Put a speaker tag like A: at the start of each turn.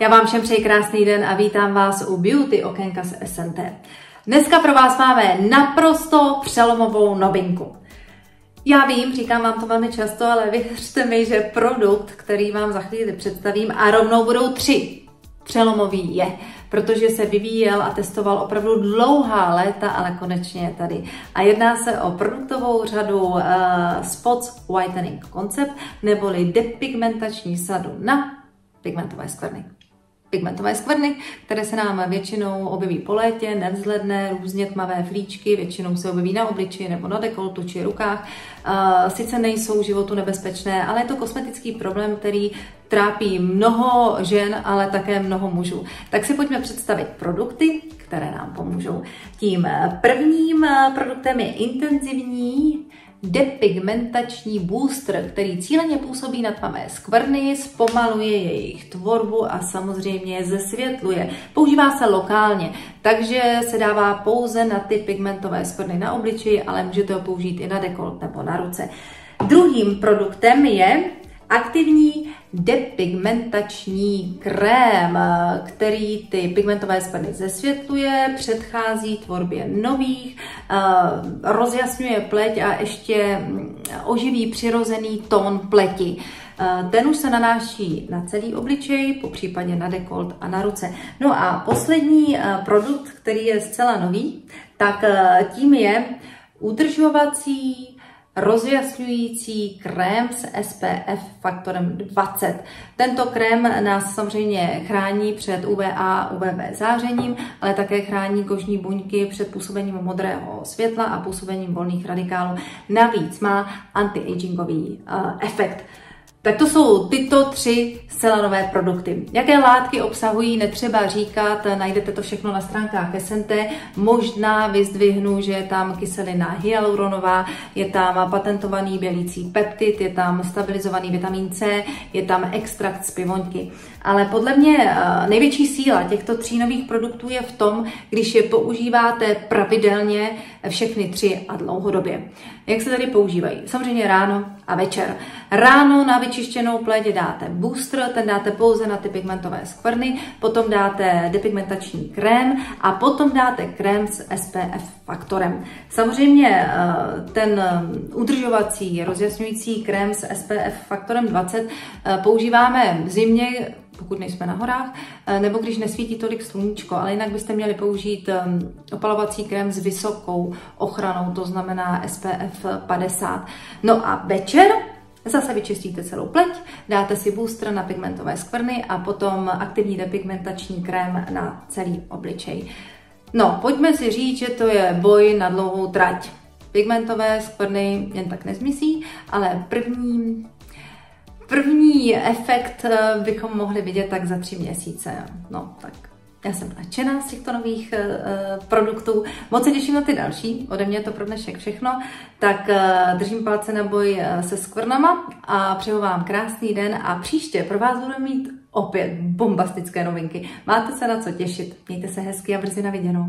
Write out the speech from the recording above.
A: Já vám všem přeji krásný den a vítám vás u Beauty okénka z SNT. Dneska pro vás máme naprosto přelomovou novinku. Já vím, říkám vám to velmi často, ale věřte mi, že produkt, který vám za chvíli představím, a rovnou budou 3, přelomový je, protože se vyvíjel a testoval opravdu dlouhá léta, ale konečně je tady. A jedná se o produktovou řadu Spots Whitening Concept, neboli depigmentační sadu na pigmentové skvrny. Pigmentové skvrny, které se nám většinou objeví po létě, nevzhledné, různě tmavé flíčky, většinou se objeví na obličeji nebo na dekoltu či rukách. Sice nejsou životu nebezpečné, ale je to kosmetický problém, který trápí mnoho žen, ale také mnoho mužů. Tak si pojďme představit produkty, které nám pomůžou. Tím prvním produktem je intenzivní depigmentační booster, který cíleně působí na tmavé skvrny, zpomaluje jejich tvorbu a samozřejmě je zesvětluje. Používá se lokálně, takže se dává pouze na ty pigmentové skvrny na obličeji, ale můžete ho použít i na dekolt nebo na ruce. Druhým produktem je aktivní depigmentační krém, který ty pigmentové skvrny zesvětluje, předchází tvorbě nových, rozjasňuje pleť a ještě oživí přirozený tón pleti. Ten už se nanáší na celý obličej, popřípadě na dekolt a na ruce. No a poslední produkt, který je zcela nový, tak tím je udržovací rozjasňující krém s SPF faktorem 20. Tento krém nás samozřejmě chrání před UVA a UVB zářením, ale také chrání kožní buňky před působením modrého světla a působením volných radikálů. Navíc má anti-agingový efekt. Tak to jsou tyto 3 zcela nové produkty. Jaké látky obsahují, netřeba říkat, najdete to všechno na stránkách SNT. Možná vyzdvihnu, že je tam kyselina hyaluronová, je tam patentovaný bělící peptid, je tam stabilizovaný vitamin C, je tam extrakt z pivoňky. Ale podle mě největší síla těchto 3 nových produktů je v tom, když je používáte pravidelně všechny 3 a dlouhodobě. Jak se tady používají? Samozřejmě ráno a večer. Ráno na vyčištěnou pleť dáte booster, ten dáte pouze na ty pigmentové skvrny, potom dáte depigmentační krém a potom dáte krém s SPF faktorem. Samozřejmě ten udržovací rozjasňující krém s SPF faktorem 20 používáme v zimě, pokud nejsme na horách, nebo když nesvítí tolik sluníčko, ale jinak byste měli použít opalovací krém s vysokou ochranou, to znamená SPF 50. No a večer zase vyčistíte celou pleť, dáte si booster na pigmentové skvrny a potom aktivní depigmentační krém na celý obličej. No, pojďme si říct, že to je boj na dlouhou trať. Pigmentové skvrny jen tak nezmisí, ale první efekt bychom mohli vidět tak za 3 měsíce. No, tak já jsem nadšená z těchto nových produktů. Moc se těším na ty další. Ode mě je to pro dnešek všechno. Tak držím palce na boj se skvrnama a přeju vám krásný den a příště pro vás budu mít opět bombastické novinky. Máte se na co těšit. Mějte se hezky a brzy na viděnou.